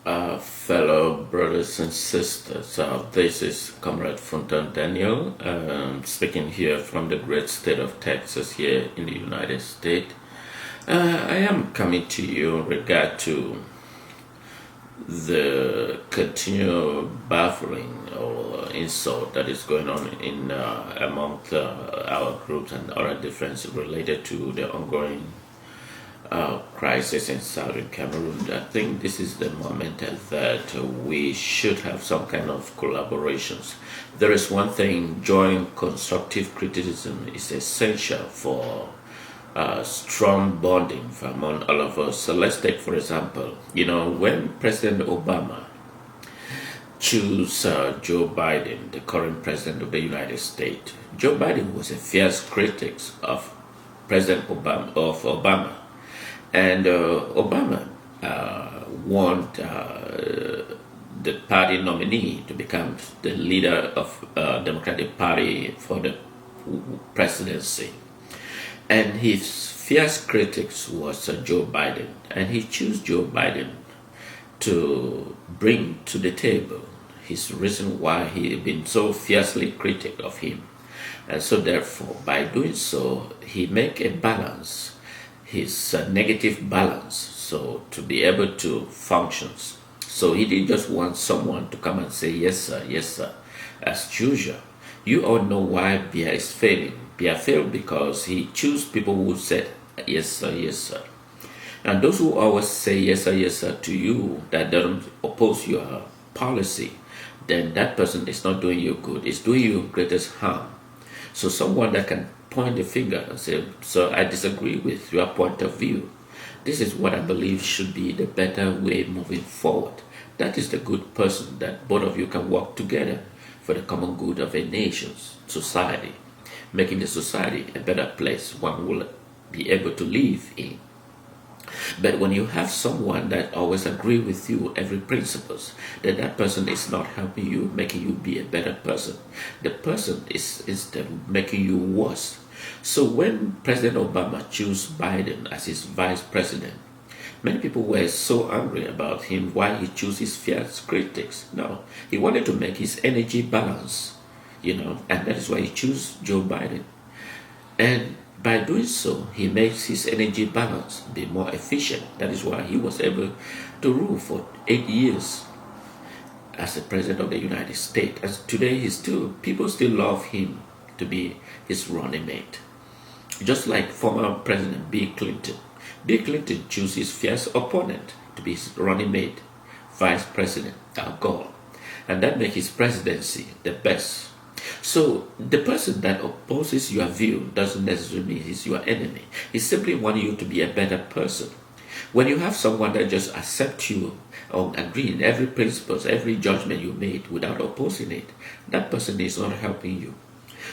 Fellow brothers and sisters. This is Comrade Funtong Daniel, speaking here from the great state of Texas here in the United States. I am coming to you in regard to the continual baffling or insult that is going on in among our groups and other differences related to the ongoing crisis in Southern Cameroon. I think this is the moment that we should have some kind of collaborations. There is one thing: joint constructive criticism is essential for strong bonding among all of us. So let's take, for example, when President Obama chose Joe Biden, the current president of the United States. Joe Biden was a fierce critic of President Obama. And Obama want the party nominee to become the leader of Democratic Party for the presidency. And his fierce critics was Joe Biden. And he chose Joe Biden to bring to the table his reason why he had been so fiercely critical of him. And so therefore, by doing so, he make a balance, his negative balance, so to be able to function. So he didn't just want someone to come and say, yes sir, as usual. You all know why Bia is failing. Bia failed because he chose people who said, yes sir. And those who always say yes sir to you, that don't oppose your policy, then that person is not doing you good. It's doing you greatest harm. So someone that can point the finger and say, so I disagree with your point of view. This is what I believe should be the better way moving forward. That is the good person that both of you can work together for the common good of a nation's society, making the society a better place one will be able to live in. But when you have someone that always agree with you every principles, then that person is not helping you, making you be a better person. The person is instead making you worse. So when President Obama chose Biden as his vice president, many people were so angry about him, why he chose his fierce critics. No, he wanted to make his energy balance, and that is why he chose Joe Biden. And by doing so, he makes his energy balance be more efficient. That is why he was able to rule for 8 years as the president of the United States. And today, people still love him to be his running mate. Just like former President Bill Clinton. Bill Clinton chose his fierce opponent to be his running mate, Vice President Al Gore. And that makes his presidency the best. So the person that opposes your view doesn't necessarily mean he's your enemy. He simply wants you to be a better person. When you have someone that just accepts you or agree in every principle, every judgment you made without opposing it, that person is not helping you.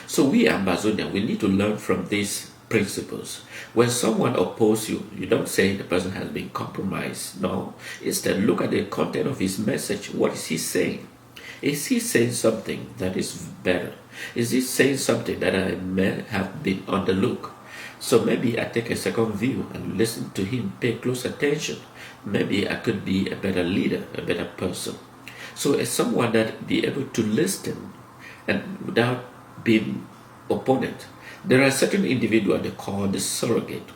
So we Ambazonia, we need to learn from these principles. When someone opposes you, you don't say the person has been compromised. No. Instead, look at the content of his message. What is he saying? Is he saying something that is better? Is he saying something that I may have been on the look? So maybe I take a second view and listen to him, pay close attention. Maybe I could be a better leader, a better person. So as someone that be able to listen and without being opponent. There are certain individuals they call the surrogate.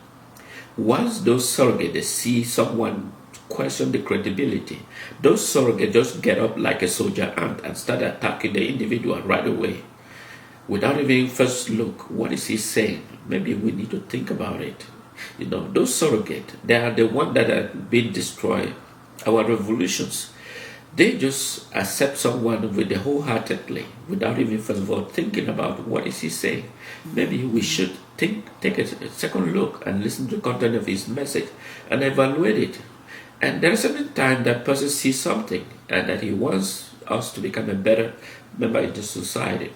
Once those surrogates they see someone question the credibility, those surrogates just get up like a soldier ant and start attacking the individual right away without even first look, what is he saying? Maybe we need to think about it. Those surrogates, they are the ones that have been destroyed our revolutions. They just accept someone with the wholeheartedly without even first of all thinking about what is he saying. Maybe we should take a second look and listen to the content of his message and evaluate it. And there is a certain time that person sees something and that he wants us to become a better member in the society.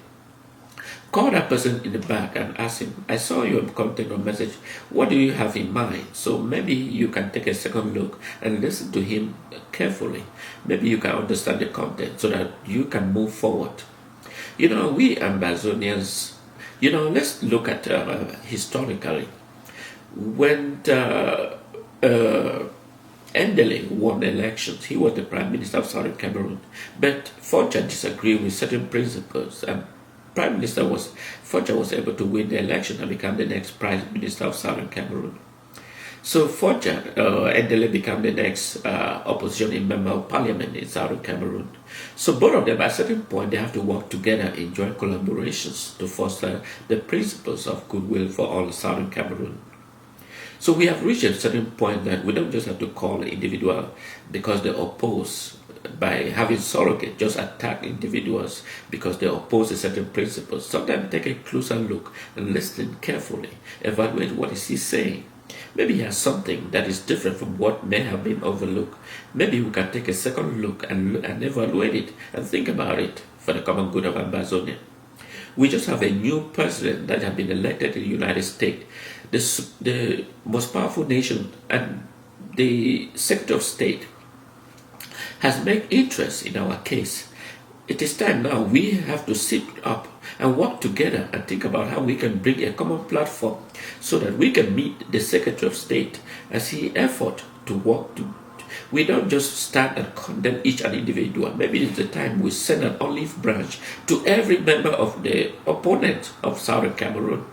Call that person in the back and ask him, I saw your content or message. What do you have in mind? So maybe you can take a second look and listen to him carefully. Maybe you can understand the content so that you can move forward. We Ambazonians, let's look at historically. When Endele won elections. He was the Prime Minister of Southern Cameroon. But Foncha disagreed with certain principles, and Prime Minister was Foncha was able to win the election and become the next Prime Minister of Southern Cameroon. So Foncha Endele became the next opposition member of parliament in Southern Cameroon. So both of them, at a certain point, they have to work together in joint collaborations to foster the principles of goodwill for all Southern Cameroon. So we have reached a certain point that we don't just have to call an individual because they oppose, by having surrogate, just attack individuals because they oppose a certain principles. Sometimes take a closer look and listen carefully, evaluate what is he saying. Maybe he has something that is different from what may have been overlooked. Maybe we can take a second look and evaluate it and think about it for the common good of Ambazonia. We just have a new president that has been elected in the United States, the most powerful nation, and the Secretary of State has made interest in our case. It is time now we have to sit up and work together and think about how we can bring a common platform so that we can meet the Secretary of State as he effort to work to. We don't just stand and condemn each and individual. Maybe it's the time we send an olive branch to every member of the opponent of Southern Cameroon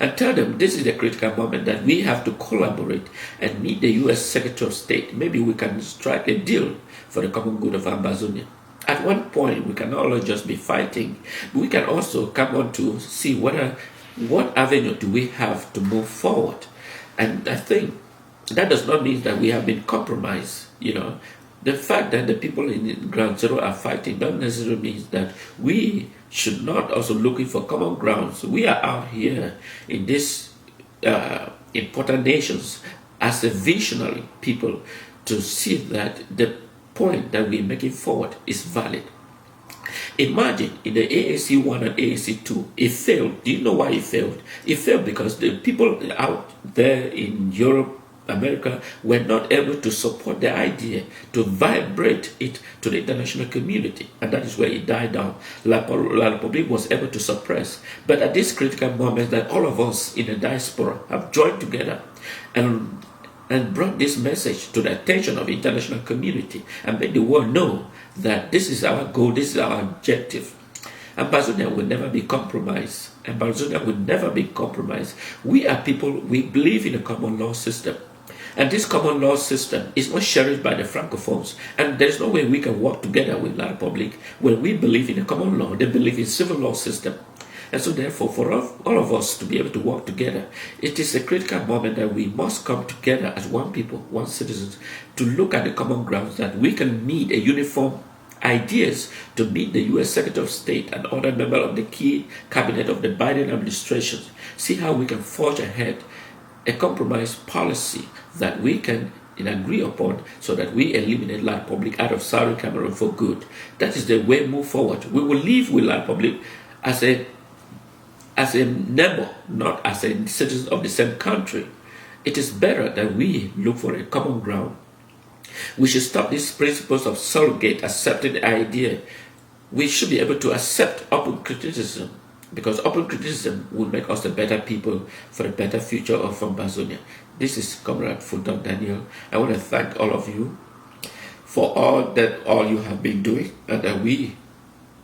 and tell them this is the critical moment that we have to collaborate and meet the U.S. Secretary of State. Maybe we can strike a deal for the common good of Ambazonia. At one point, we can not just be fighting, but we can also come on to see what avenue do we have to move forward. And I think that does not mean that we have been compromised. The fact that the people in Ground Zero are fighting doesn't necessarily mean that we should not also looking for common grounds. We are out here in these important nations as a visionary people to see that the point that we're making forward is valid. Imagine in the AAC 1 and AAC 2, it failed. Do you know why it failed? It failed because the people out there in Europe, America, were not able to support the idea, to vibrate it to the international community. And that is where it died down. La République was able to suppress. But at this critical moment that all of us in the diaspora have joined together and brought this message to the attention of the international community and made the world know that this is our goal, this is our objective. Ambazonia will never be compromised. Ambazonia will never be compromised. We are people, we believe in a common law system. And this common law system is not cherished by the Francophones. And there is no way we can work together with La République when we believe in a common law. They believe in civil law system. And so therefore, for all of us to be able to work together, it is a critical moment that we must come together as one people, one citizens, to look at the common grounds that we can meet a uniform ideas to meet the U.S. Secretary of State and other members of the key cabinet of the Biden administration, see how we can forge ahead a compromise policy that we can agree upon so that we eliminate La République out of Southern Cameroon for good. That is the way move forward. We will live with La République as a neighbor, not as a citizen of the same country. It is better that we look for a common ground. We should stop these principles of surrogate accepting the idea. We should be able to accept open criticism, because open criticism will make us a better people for a better future of Ambazonia. This is Comrade Funtong Daniel. I want to thank all of you for all you have been doing, and that we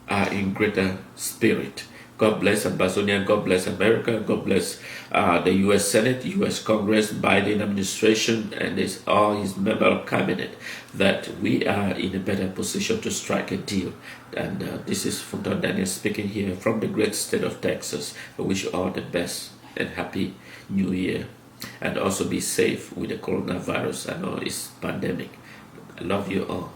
are in greater spirit. God bless Ambazonia, God bless America, God bless the U.S. Senate, U.S. Congress, Biden administration, and all his member of cabinet, that we are in a better position to strike a deal. And this is Funtong Daniel speaking here from the great state of Texas. I wish you all the best and happy New Year. And also be safe with the coronavirus. I know it's pandemic. I love you all.